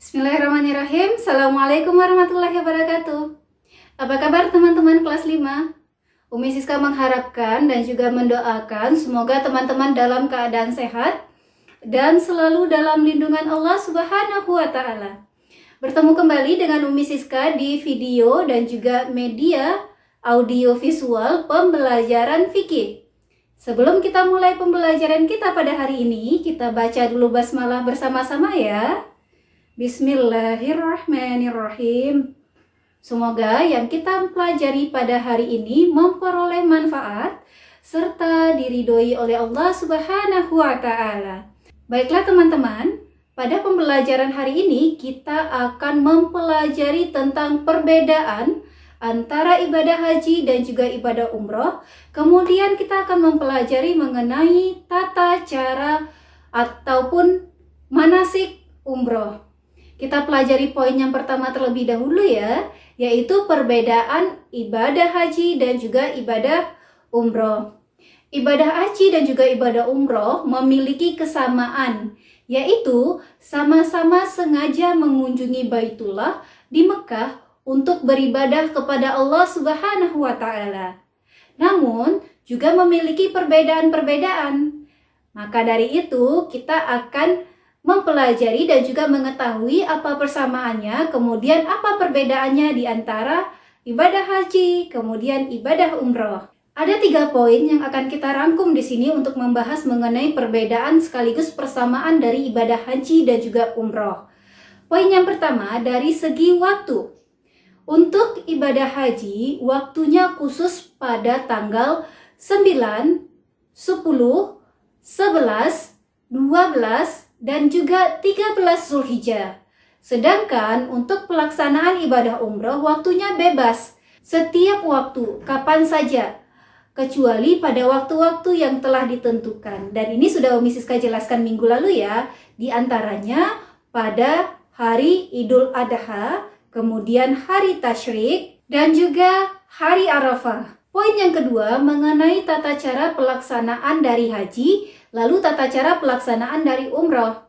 Bismillahirrahmanirrahim. Assalamualaikum warahmatullahi wabarakatuh. Apa kabar teman-teman kelas 5? Umi Siska mengharapkan dan juga mendoakan semoga teman-teman dalam keadaan sehat dan selalu dalam lindungan Allah Subhanahu wa Ta'ala. Bertemu kembali dengan Umi Siska di video dan juga media audio visual pembelajaran fikih. Sebelum kita mulai pembelajaran kita pada hari ini, kita baca dulu basmalah bersama-sama ya. Bismillahirrahmanirrahim. Semoga yang kita pelajari pada hari ini memperoleh manfaat serta diridhoi oleh Allah Subhanahu wa Ta'ala. Baiklah teman-teman, pada pembelajaran hari ini kita akan mempelajari tentang perbedaan antara ibadah haji dan juga ibadah umroh. Kemudian kita akan mempelajari mengenai tata cara ataupun manasik umroh. Kita pelajari poin yang pertama terlebih dahulu ya, yaitu perbedaan ibadah haji dan juga ibadah umroh. Ibadah haji dan juga ibadah umroh memiliki kesamaan, yaitu sama-sama sengaja mengunjungi Baitullah di Mekah untuk beribadah kepada Allah Subhanahu wa Ta'ala. Namun, juga memiliki perbedaan-perbedaan. Maka dari itu, kita akan mempelajari dan juga mengetahui apa persamaannya, kemudian apa perbedaannya di antara ibadah haji, kemudian ibadah umroh. Ada 3 poin yang akan kita rangkum di sini untuk membahas mengenai perbedaan sekaligus persamaan dari ibadah haji dan juga umroh. Poin yang pertama dari segi waktu. Untuk ibadah haji, waktunya khusus pada tanggal 9, 10, 11, 12, dan juga 13 Zulhijjah. Sedangkan untuk pelaksanaan ibadah umroh waktunya bebas, setiap waktu, kapan saja, kecuali pada waktu-waktu yang telah ditentukan. Dan ini sudah Umi Siska jelaskan minggu lalu ya, di antaranya pada hari Idul Adha, kemudian hari Tasyrik, dan juga hari Arafah. Poin yang kedua mengenai tata cara pelaksanaan dari haji, lalu tata cara pelaksanaan dari umroh.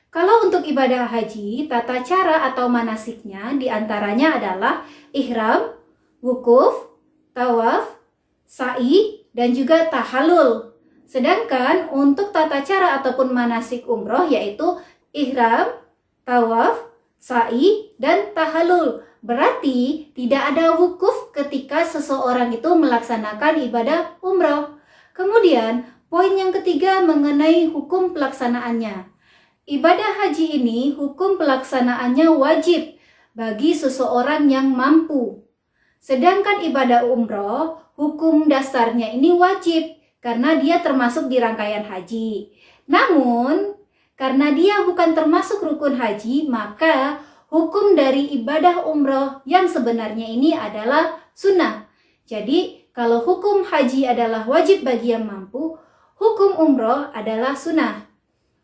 Kalau untuk ibadah haji, tata cara atau manasiknya diantaranya adalah ihram, wukuf, tawaf, sa'i, dan juga tahallul. Sedangkan untuk tata cara ataupun manasik umroh yaitu ihram, tawaf, sa'i, dan tahallul. Berarti tidak ada wukuf ketika seseorang itu melaksanakan ibadah umroh. Kemudian poin yang ketiga mengenai hukum pelaksanaannya. Ibadah haji ini hukum pelaksanaannya wajib bagi seseorang yang mampu. Sedangkan ibadah umroh hukum dasarnya ini wajib karena dia termasuk di rangkaian haji. Namun karena dia bukan termasuk rukun haji, maka hukum dari ibadah umroh yang sebenarnya ini adalah sunnah. Jadi kalau hukum haji adalah wajib bagi yang mampu, hukum umroh adalah sunnah.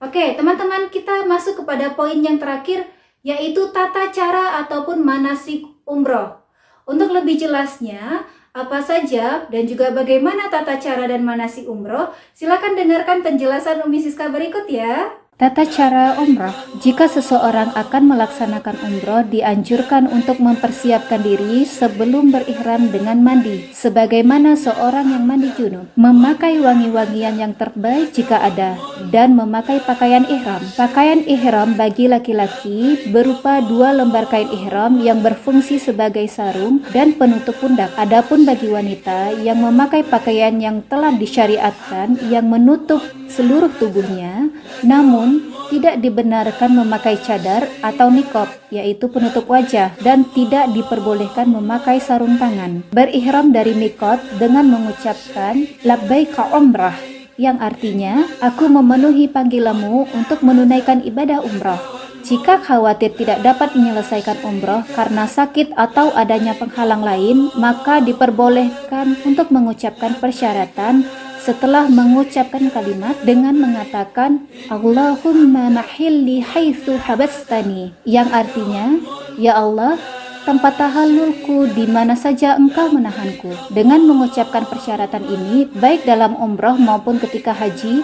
Oke teman-teman, kita masuk kepada poin yang terakhir, yaitu tata cara ataupun manasik umroh. Untuk lebih jelasnya, apa saja dan juga bagaimana tata cara dan manasik umroh, silakan dengarkan penjelasan Umi Siska berikut ya. Tata cara umroh. Jika seseorang akan melaksanakan umroh, dianjurkan untuk mempersiapkan diri sebelum berihram dengan mandi. Sebagaimana seorang yang mandi junub, memakai wangi-wangian yang terbaik jika ada, dan memakai pakaian ihram. Pakaian ihram bagi laki-laki berupa 2 lembar kain ihram yang berfungsi sebagai sarung dan penutup pundak. Adapun bagi wanita yang memakai pakaian yang telah disyariatkan yang menutup seluruh tubuhnya, namun tidak dibenarkan memakai cadar atau niqab, yaitu penutup wajah, dan tidak diperbolehkan memakai sarung tangan. Berihram dari miqat dengan mengucapkan labbaika umrah, yang artinya aku memenuhi panggilanmu untuk menunaikan ibadah umrah. Jika khawatir tidak dapat menyelesaikan umrah karena sakit atau adanya penghalang lain, maka diperbolehkan untuk mengucapkan persyaratan setelah mengucapkan kalimat dengan mengatakan Allahumma mahilli haitsu habastani, yang artinya ya Allah, tempat tahallulku di mana saja engkau menahanku. Dengan mengucapkan persyaratan ini baik dalam umrah maupun ketika haji,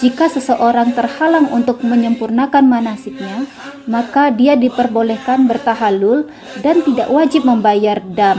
jika seseorang terhalang untuk menyempurnakan manasiknya, maka dia diperbolehkan bertahalul dan tidak wajib membayar dam,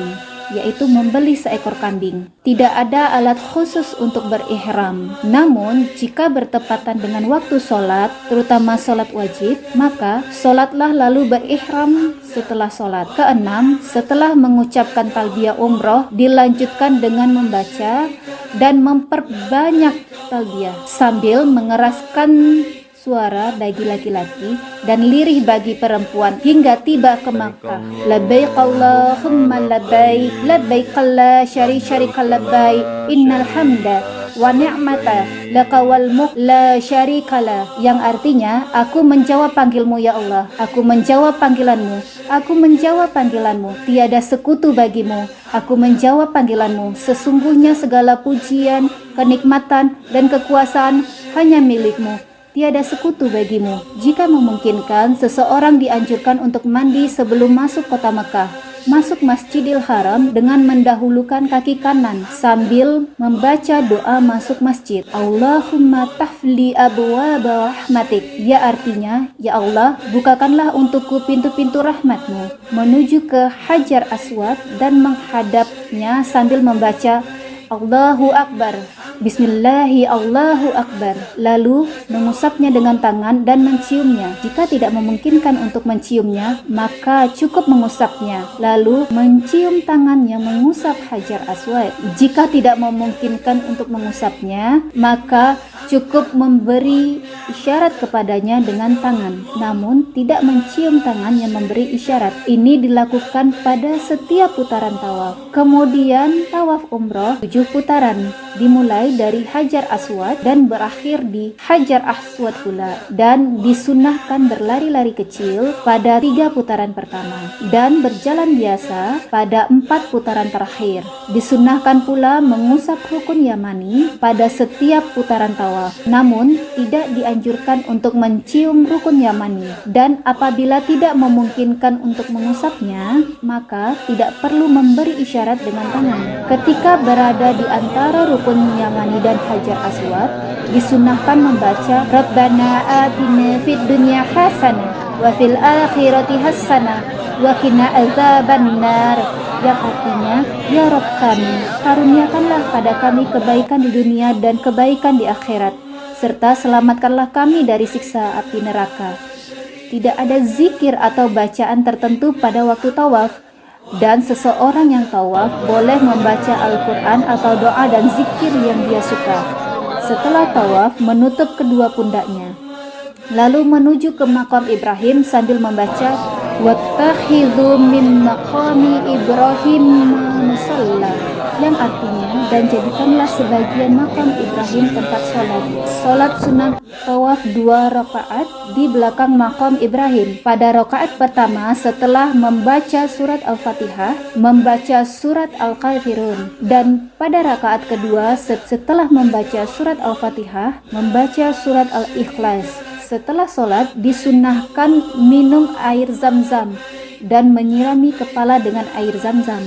yaitu membeli seekor kambing. Tidak ada alat khusus untuk berihram. Namun, jika bertepatan dengan waktu sholat, terutama sholat wajib, maka sholatlah lalu berihram setelah sholat. Keenam, setelah mengucapkan talbiyah umroh, dilanjutkan dengan membaca dan memperbanyak talbiyah sambil mengeraskan suara bagi laki-laki dan lirih bagi perempuan hingga tiba ke Makkah. Labbaik Allahumma labbaik, labbaik la syarika labbaik, innal hamda wa ni'mata laka wal mulk la syarikalah, yang artinya aku menjawab panggilmu ya Allah, aku menjawab panggilanmu, aku menjawab panggilanmu, tiada sekutu bagimu, aku menjawab panggilanmu, sesungguhnya segala pujian, kenikmatan dan kekuasaan hanya milikmu, tiada sekutu bagimu. Jika memungkinkan, seseorang dianjurkan untuk mandi sebelum masuk kota Mekah, masuk Masjidil Haram dengan mendahulukan kaki kanan sambil membaca doa masuk masjid. Allahumma tafli abwaaba rahmatik, ya artinya, ya Allah, bukakanlah untukku pintu-pintu rahmatmu, menuju ke Hajar Aswad dan menghadapnya sambil membaca Allahu Akbar, Bismillahi Allahu Akbar, lalu mengusapnya dengan tangan dan menciumnya. Jika tidak memungkinkan untuk menciumnya, maka cukup mengusapnya, lalu mencium tangannya mengusap Hajar Aswad. Jika tidak memungkinkan untuk mengusapnya, maka cukup memberi isyarat kepadanya dengan tangan, namun tidak mencium tangan yang memberi isyarat. Ini dilakukan pada setiap putaran tawaf. Kemudian tawaf umroh 7 putaran, dimulai dari Hajar Aswad dan berakhir di Hajar Aswad pula, dan disunahkan berlari-lari kecil pada 3 putaran pertama dan berjalan biasa pada 4 putaran terakhir. Disunahkan pula mengusap rukun yamani pada setiap putaran tawaf, namun tidak dianjurkan untuk mencium rukun yamani, dan apabila tidak memungkinkan untuk mengusapnya, maka tidak perlu memberi isyarat dengan tangan. Ketika berada di antara rukun yamani dan Hajar Aswad, disunahkan membaca Rabbana atina fid dunya hasanah wa fil akhirati hasanah wa qina azabannar, yang artinya, ya Rabb kami, karuniakanlah pada kami kebaikan di dunia dan kebaikan di akhirat, serta selamatkanlah kami dari siksa api neraka. Tidak ada zikir atau bacaan tertentu pada waktu tawaf, dan seseorang yang tawaf boleh membaca Al-Quran atau doa dan zikir yang dia suka. Setelah tawaf, menutup kedua pundaknya, lalu menuju ke makam Ibrahim sambil membaca wattakhidhu min maqami Ibrahim musalla, yang artinya, dan jadikanlah sebagian makam Ibrahim tempat sholat. Sholat sunnah tawaf 2 rakaat di belakang makam Ibrahim. Pada rakaat pertama, setelah membaca surat Al-Fatihah, membaca surat Al-Kafirun, dan pada rakaat kedua setelah membaca surat Al-Fatihah, membaca surat Al-Ikhlas. Setelah sholat, disunnahkan minum air zam-zam dan menyirami kepala dengan air zam-zam.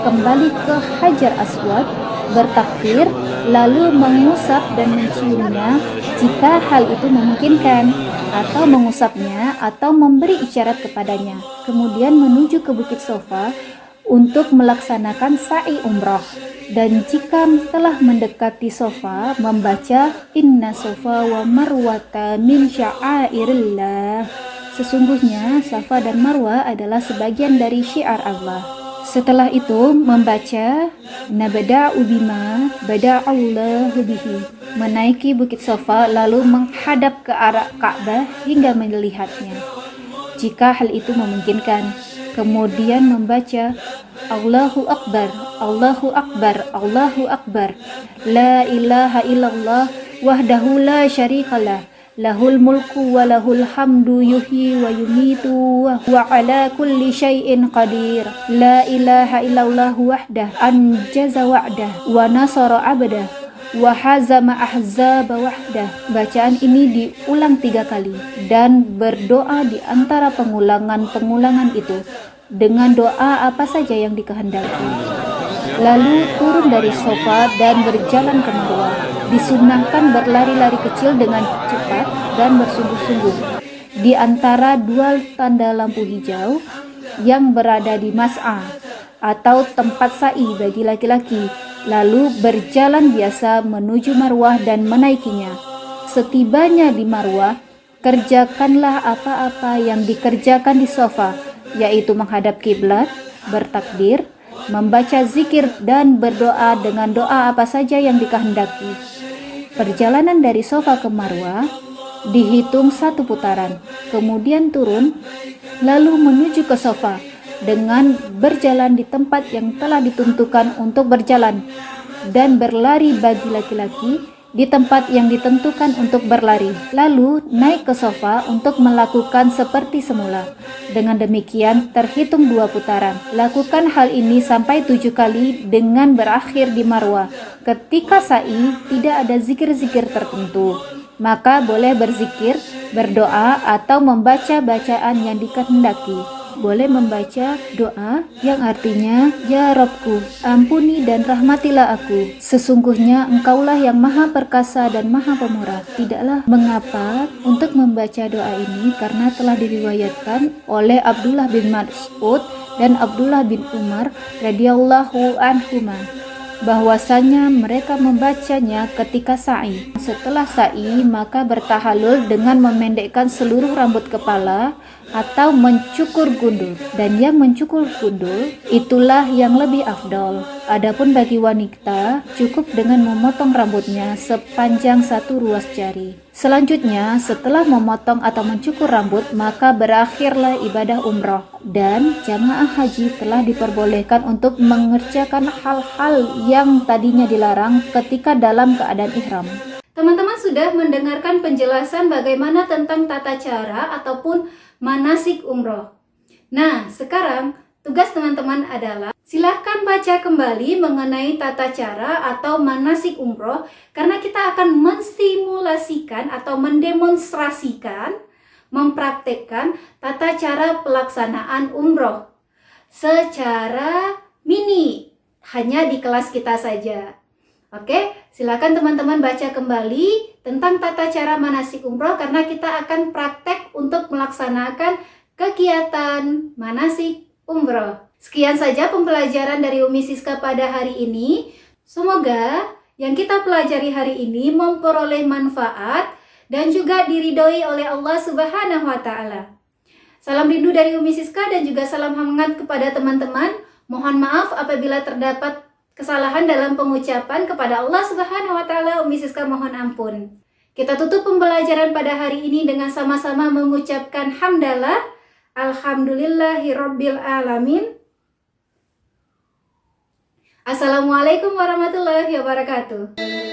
Kembali ke Hajar Aswad, bertakbir, lalu mengusap dan menciumnya jika hal itu memungkinkan, atau mengusapnya atau memberi isyarat kepadanya. Kemudian menuju ke Bukit Sofa untuk melaksanakan sa'i umrah, dan jika telah mendekati Sofa, membaca Inna Sofa wa Marwata min sya'airillah, sesungguhnya Safa dan Marwa adalah sebagian dari syiar Allah. Setelah itu membaca Nabda'u bima bada'allahu bihi, menaiki Bukit Sofa lalu menghadap ke arah Ka'bah hingga melihatnya jika hal itu memungkinkan. Kemudian membaca Allahu Akbar, Allahu Akbar, Allahu Akbar, La ilaha illallah wahdahu la syarikalah, lahul mulku wa lahul hamdu yuhyi wa yumitu wa huwa ala kulli syai'in qadir, la ilaha illallah wahdah anjaza wa'dah wa nasara abdah wa hazama ahzaba wahdah. Bacaan ini diulang 3 kali dan berdoa di antara pengulangan-pengulangan itu dengan doa apa saja yang dikehendaki. Lalu turun dari Sofa dan berjalan ke Marwah. Di disunahkan berlari-lari kecil dengan cepat dan bersungguh-sungguh di antara dua tanda lampu hijau yang berada di mas'a atau tempat sa'i bagi laki-laki, lalu berjalan biasa menuju marwah dan menaikinya. Setibanya di marwah, kerjakanlah apa-apa yang dikerjakan di sofa, yaitu menghadap kiblat, bertakbir, membaca zikir dan berdoa dengan doa apa saja yang dikehendaki. Perjalanan dari sofa ke marwah dihitung 1 putaran, kemudian turun, lalu menuju ke sofa dengan berjalan di tempat yang telah ditentukan untuk berjalan, dan berlari bagi laki-laki di tempat yang ditentukan untuk berlari, lalu naik ke sofa untuk melakukan seperti semula. Dengan demikian terhitung 2 putaran. Lakukan hal ini sampai 7 kali dengan berakhir di marwah. Ketika sa'i tidak ada zikir-zikir tertentu, maka boleh berzikir, berdoa, atau membaca bacaan yang dikehendaki. Boleh membaca doa yang artinya, "Ya Rabbku, ampuni dan rahmatilah aku. Sesungguhnya Engkaulah yang maha perkasa dan maha pemurah." Tidaklah mengapa untuk membaca doa ini, karena telah diriwayatkan oleh Abdullah bin Mas'ud dan Abdullah bin Umar radhiyallahu anhuma bahwasanya mereka membacanya ketika sa'i. Setelah sa'i, maka bertahalul dengan memendekkan seluruh rambut kepala atau mencukur gundul, dan yang mencukur gundul itulah yang lebih afdol. Adapun bagi wanita cukup dengan memotong rambutnya sepanjang 1 ruas jari. Selanjutnya, setelah memotong atau mencukur rambut, maka berakhirlah ibadah umroh, dan jamaah haji telah diperbolehkan untuk mengerjakan hal-hal yang tadinya dilarang ketika dalam keadaan ihram. Teman-teman sudah mendengarkan penjelasan bagaimana tentang tata cara ataupun manasik umroh. Nah, sekarang tugas teman-teman adalah silahkan baca kembali mengenai tata cara atau manasik umroh, karena kita akan mensimulasikan atau mendemonstrasikan, mempraktekkan tata cara pelaksanaan umroh secara mini, hanya di kelas kita saja. Oke, silakan teman-teman baca kembali tentang tata cara manasik umroh, karena kita akan praktek untuk melaksanakan kegiatan manasik umroh. Sekian saja pembelajaran dari Umi Siska pada hari ini. Semoga yang kita pelajari hari ini memperoleh manfaat dan juga diridhoi oleh Allah Subhanahu wa Ta'ala. Salam rindu dari Umi Siska dan juga salam hangat kepada teman-teman. Mohon maaf apabila terdapat kesalahan dalam pengucapan. Kepada Allah Subhanahu wa Ta'ala, Umi Siska mohon ampun. Kita tutup pembelajaran pada hari ini dengan sama-sama mengucapkan hamdalah. Alhamdulillahirabbil alamin. Assalamualaikum warahmatullahi wabarakatuh.